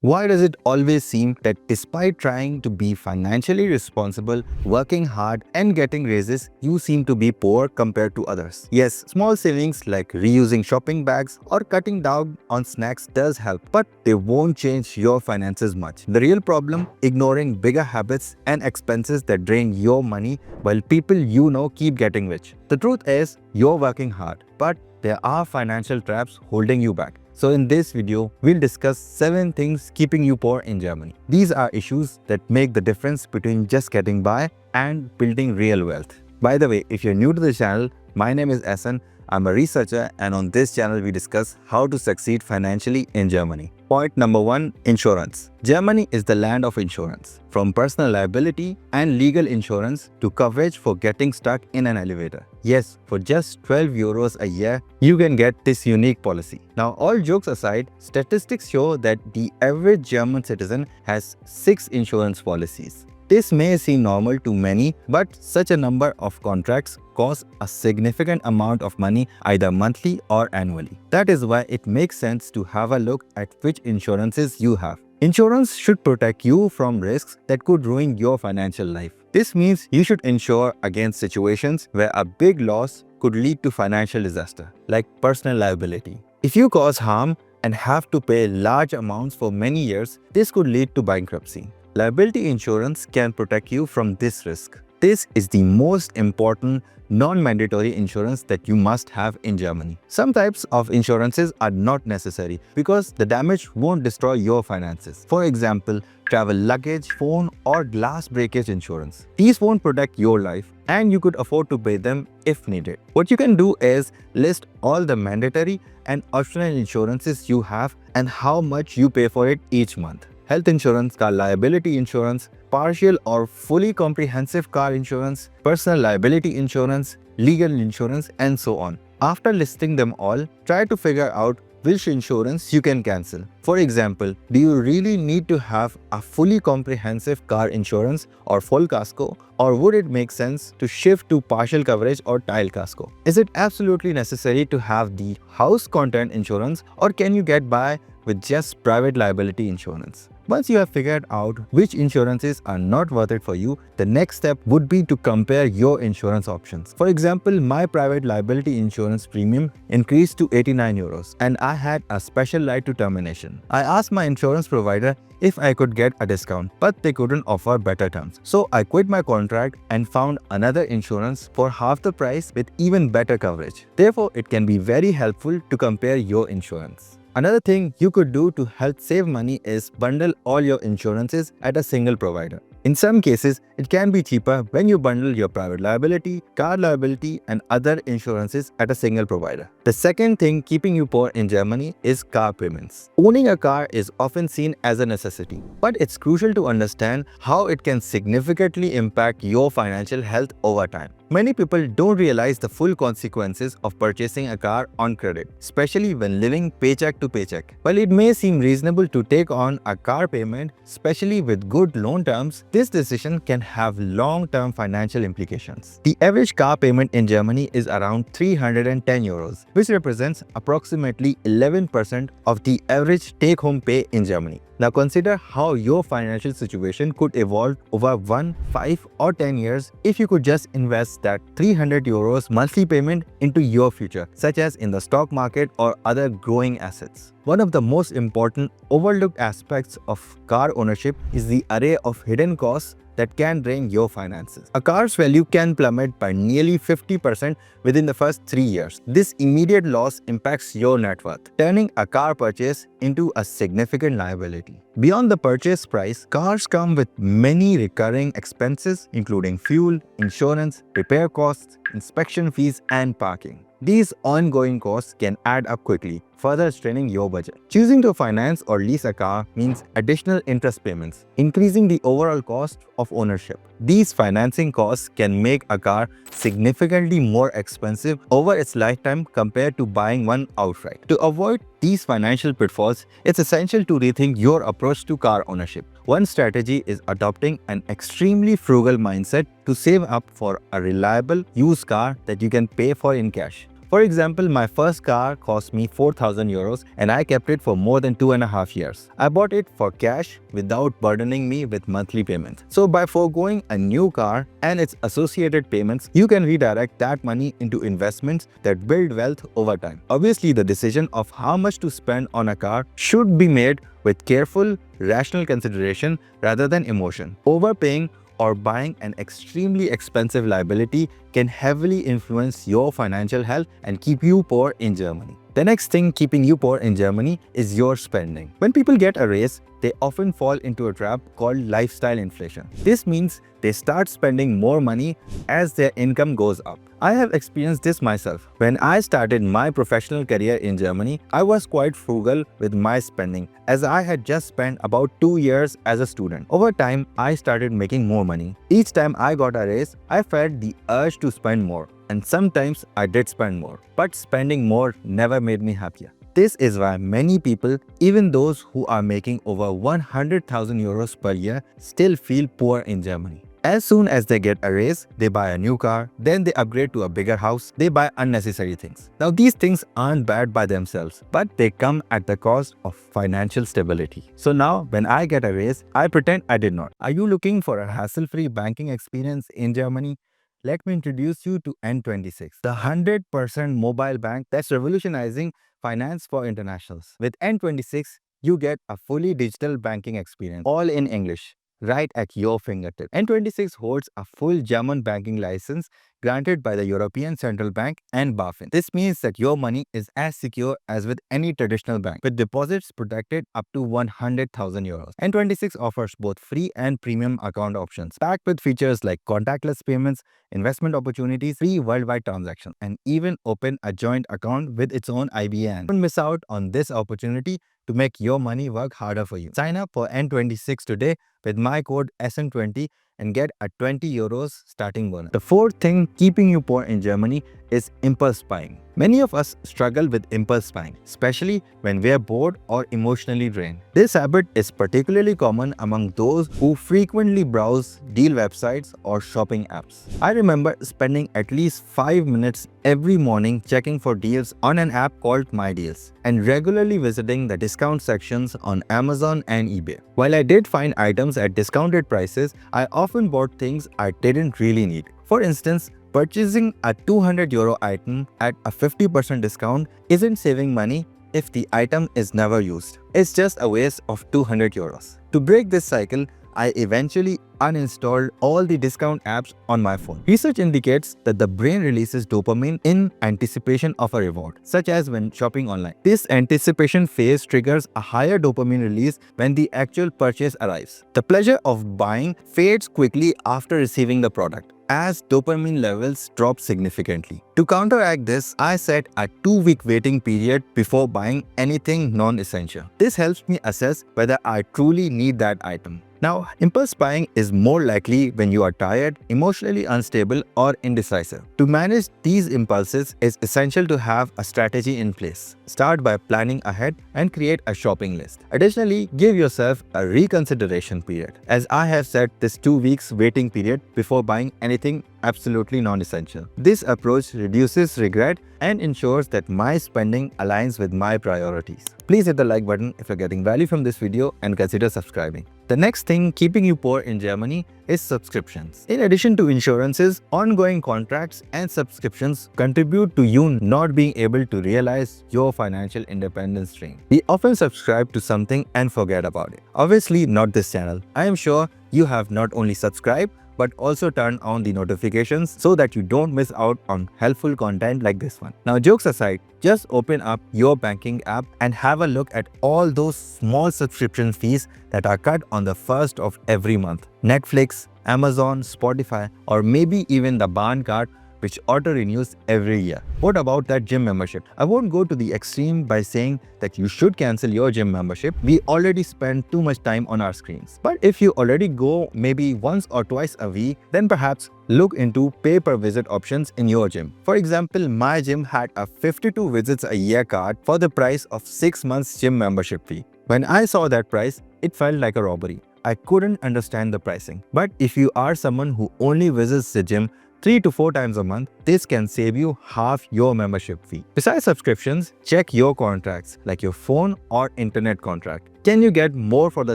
Why does it always seem that despite trying to be financially responsible, working hard, and getting raises, you seem to be poor compared to others? Yes, small savings like reusing shopping bags or cutting down on snacks does help, but they won't change your finances much. The real problem, ignoring bigger habits and expenses that drain your money while people you know keep getting rich. The truth is, you're working hard, but there are financial traps holding you back. So in this video, we'll discuss 7 things keeping you poor in Germany. These are issues that make the difference between just getting by and building real wealth. By the way, if you're new to the channel, my name is Ehsan. I'm a researcher, and on this channel we discuss how to succeed financially in Germany. Point number 1, insurance. Germany is the land of insurance. From personal liability and legal insurance to coverage for getting stuck in an elevator. Yes, for just 12 euros a year, you can get this unique policy. Now, all jokes aside, statistics show that the average German citizen has 6 insurance policies. This may seem normal to many, but such a number of contracts cost a significant amount of money either monthly or annually. That is why it makes sense to have a look at which insurances you have. Insurance should protect you from risks that could ruin your financial life. This means you should insure against situations where a big loss could lead to financial disaster, like personal liability. If you cause harm and have to pay large amounts for many years, this could lead to bankruptcy. Liability insurance can protect you from this risk. This is the most important non-mandatory insurance that you must have in Germany. Some types of insurances are not necessary because the damage won't destroy your finances. For example, travel luggage, phone, or glass breakage insurance. These won't protect your life, and you could afford to pay them if needed. What you can do is list all the mandatory and optional insurances you have and how much you pay for it each month. Health insurance, car liability insurance, partial or fully comprehensive car insurance, personal liability insurance, legal insurance, and so on. After listing them all, try to figure out which insurance you can cancel. For example, do you really need to have a fully comprehensive car insurance or full casco, or would it make sense to shift to partial coverage or tile casco? Is it absolutely necessary to have the house content insurance, or can you get by with just private liability insurance? Once you have figured out which insurances are not worth it for you, the next step would be to compare your insurance options. For example, my private liability insurance premium increased to 89 euros and I had a special right to termination. I asked my insurance provider if I could get a discount, but they couldn't offer better terms. So I quit my contract and found another insurance for half the price with even better coverage. Therefore, it can be very helpful to compare your insurance. Another thing you could do to help save money is bundle all your insurances at a single provider. In some cases, it can be cheaper when you bundle your private liability, car liability, and other insurances at a single provider. The second thing keeping you poor in Germany is car payments. Owning a car is often seen as a necessity, but it's crucial to understand how it can significantly impact your financial health over time. Many people don't realize the full consequences of purchasing a car on credit, especially when living paycheck to paycheck. While it may seem reasonable to take on a car payment, especially with good loan terms, this decision can have long-term financial implications. The average car payment in Germany is around 310 euros, which represents approximately 11% of the average take-home pay in Germany. Now consider how your financial situation could evolve over 1, 5 or 10 years if you could just invest that 300 euros monthly payment into your future, such as in the stock market or other growing assets. One of the most important overlooked aspects of car ownership is the array of hidden costs that can drain your finances. A car's value can plummet by nearly 50% within the first 3 years. This immediate loss impacts your net worth, turning a car purchase into a significant liability. Beyond the purchase price, cars come with many recurring expenses including fuel, insurance, repair costs, inspection fees, and parking. These ongoing costs can add up quickly, further straining your budget. Choosing to finance or lease a car means additional interest payments, increasing the overall cost of ownership. These financing costs can make a car significantly more expensive over its lifetime compared to buying one outright. To avoid these financial pitfalls, it's essential to rethink your approach to car ownership. One strategy is adopting an extremely frugal mindset to save up for a reliable used car that you can pay for in cash. For example, my first car cost me 4,000 euros and I kept it for more than 2.5 years. I bought it for cash without burdening me with monthly payments. So by foregoing a new car and its associated payments, you can redirect that money into investments that build wealth over time. Obviously, the decision of how much to spend on a car should be made with careful, rational consideration rather than emotion. Overpaying or buying an extremely expensive liability can heavily influence your financial health and keep you poor in Germany. The next thing keeping you poor in Germany is your spending. When people get a raise, they often fall into a trap called lifestyle inflation. This means they start spending more money as their income goes up. I have experienced this myself. When I started my professional career in Germany, I was quite frugal with my spending as I had just spent about 2 years as a student. Over time, I started making more money. Each time I got a raise, I felt the urge to spend more. And sometimes I did spend more. But spending more never made me happier. This is why many people, even those who are making over 100,000 euros per year, still feel poor in Germany. As soon as they get a raise, they buy a new car, then they upgrade to a bigger house, they buy unnecessary things. Now these things aren't bad by themselves, but they come at the cost of financial stability. So now when I get a raise, I pretend I did not. Are you looking for a hassle-free banking experience in Germany? Let me introduce you to N26, the 100% mobile bank that's revolutionizing finance for internationals. With N26, you get a fully digital banking experience, all in English, right at your fingertip. N26 holds a full German banking license granted by the European Central Bank and BaFin. This means that your money is as secure as with any traditional bank, with deposits protected up to 100,000 euros. N26 offers both free and premium account options, packed with features like contactless payments, investment opportunities, free worldwide transactions, and even open a joint account with its own IBAN. Don't miss out on this opportunity to make your money work harder for you. Sign up for N26 today with my code SN20 and get a 20 euros starting bonus. The fourth thing keeping you poor in Germany is impulse buying. Many of us struggle with impulse buying, especially when we are bored or emotionally drained. This habit is particularly common among those who frequently browse deal websites or shopping apps. I remember spending at least 5 minutes every morning checking for deals on an app called My Deals and regularly visiting the discount sections on Amazon and eBay. While I did find items at discounted prices, I often bought things I didn't really need. For instance, purchasing a 200 euro item at a 50% discount isn't saving money if the item is never used. It's just a waste of 200 euros. To break this cycle, I eventually uninstalled all the discount apps on my phone. Research indicates that the brain releases dopamine in anticipation of a reward, such as when shopping online. This anticipation phase triggers a higher dopamine release when the actual purchase arrives. The pleasure of buying fades quickly after receiving the product, as dopamine levels drop significantly. To counteract this, I set a 2-week waiting period before buying anything non-essential. This helps me assess whether I truly need that item. Now, impulse buying is more likely when you are tired, emotionally unstable, or indecisive. To manage these impulses, it's essential to have a strategy in place. Start by planning ahead and create a shopping list. Additionally, give yourself a reconsideration period, as I have set this 2 weeks waiting period before buying anything absolutely non-essential. This approach reduces regret and ensures that my spending aligns with my priorities. Please hit the like button if you're getting value from this video and consider subscribing. The next thing keeping you poor in Germany is subscriptions. In addition to insurances, ongoing contracts and subscriptions contribute to you not being able to realize your financial independence dream. We often subscribe to something and forget about it. Obviously, not this channel. I am sure you have not only subscribed but also turn on the notifications so that you don't miss out on helpful content like this one. Now, jokes aside, just open up your banking app and have a look at all those small subscription fees that are cut on the first of every month. Netflix, Amazon, Spotify, or maybe even the Bahn card, which auto-renews every year. What about that gym membership? I won't go to the extreme by saying that you should cancel your gym membership. We already spend too much time on our screens. But if you already go maybe once or twice a week, then perhaps look into pay-per-visit options in your gym. For example, my gym had a 52 visits a year card for the price of 6 months gym membership fee. When I saw that price, it felt like a robbery. I couldn't understand the pricing. But if you are someone who only visits the gym 3 to 4 times a month, this can save you half your membership fee. Besides subscriptions, check your contracts like your phone or internet contract. Can you get more for the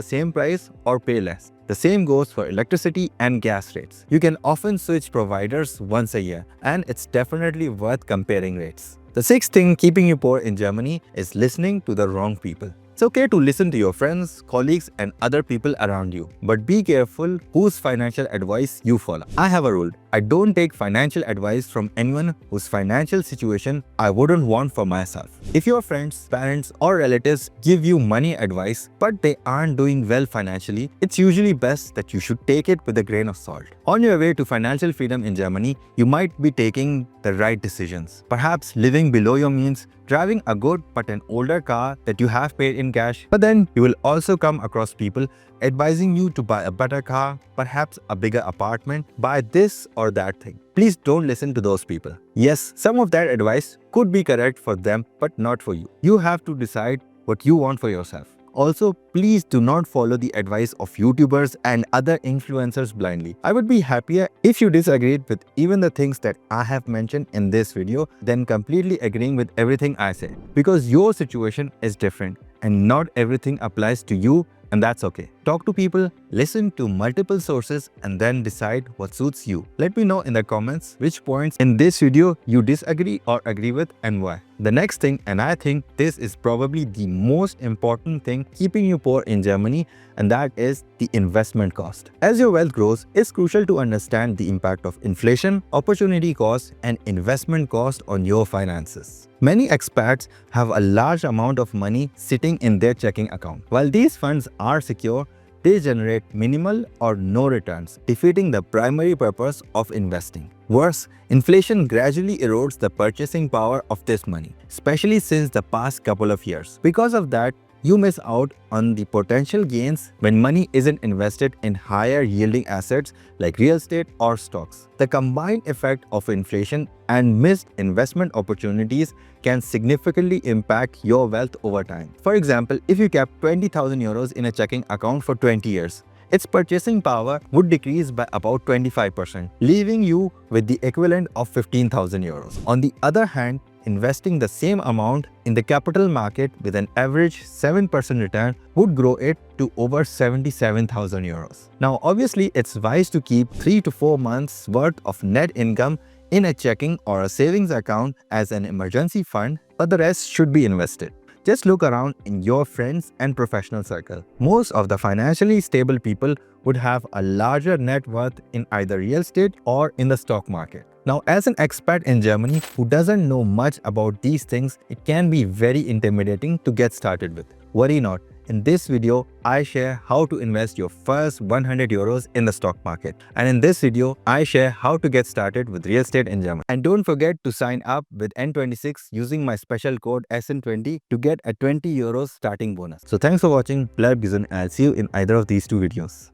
same price or pay less? The same goes for electricity and gas rates. You can often switch providers once a year, and it's definitely worth comparing rates. The sixth thing keeping you poor in Germany is listening to the wrong people. It's okay to listen to your friends, colleagues, and other people around you, but be careful whose financial advice you follow. I have a rule. I don't take financial advice from anyone whose financial situation I wouldn't want for myself. If your friends, parents, or relatives give you money advice, but they aren't doing well financially, it's usually best that you should take it with a grain of salt. On your way to financial freedom in Germany, you might be taking the right decisions. Perhaps living below your means, driving a good but an older car that you have paid in cash. But then you will also come across people advising you to buy a better car, perhaps a bigger apartment, buy this or that thing. Please don't listen to those people. Yes, some of that advice could be correct for them, but not for you. You have to decide what you want for yourself. Also, please do not follow the advice of YouTubers and other influencers blindly. I would be happier if you disagreed with even the things that I have mentioned in this video than completely agreeing with everything I say. Because your situation is different and not everything applies to you, and that's okay. Talk to people, listen to multiple sources, and then decide what suits you. Let me know in the comments which points in this video you disagree or agree with and why. The next thing, and I think this is probably the most important thing keeping you poor in Germany, and that is the investment cost. As your wealth grows, it's crucial to understand the impact of inflation, opportunity cost, and investment cost on your finances. Many expats have a large amount of money sitting in their checking account. While these funds are secure, they generate minimal or no returns, defeating the primary purpose of investing. Worse, inflation gradually erodes the purchasing power of this money, especially since the past couple of years. Because of that, you miss out on the potential gains when money isn't invested in higher yielding assets like real estate or stocks. The combined effect of inflation and missed investment opportunities can significantly impact your wealth over time. For example, if you kept 20,000 euros in a checking account for 20 years, its purchasing power would decrease by about 25%, leaving you with the equivalent of 15,000 euros. On the other hand, investing the same amount in the capital market with an average 7% return would grow it to over 77,000 euros. Now, obviously, it's wise to keep 3 to 4 months worth of net income in a checking or a savings account as an emergency fund, but the rest should be invested. Just look around in your friends and professional circle. Most of the financially stable people would have a larger net worth in either real estate or in the stock market. Now, as an expat in Germany who doesn't know much about these things, it can be very intimidating to get started with. Worry not. In this video, I share how to invest your first 100 euros in the stock market. And in this video, I share how to get started with real estate in Germany. And don't forget to sign up with N26 using my special code SN20 to get a 20 euros starting bonus. So thanks for watching. Bleib gesund and I'll see you in either of these two videos.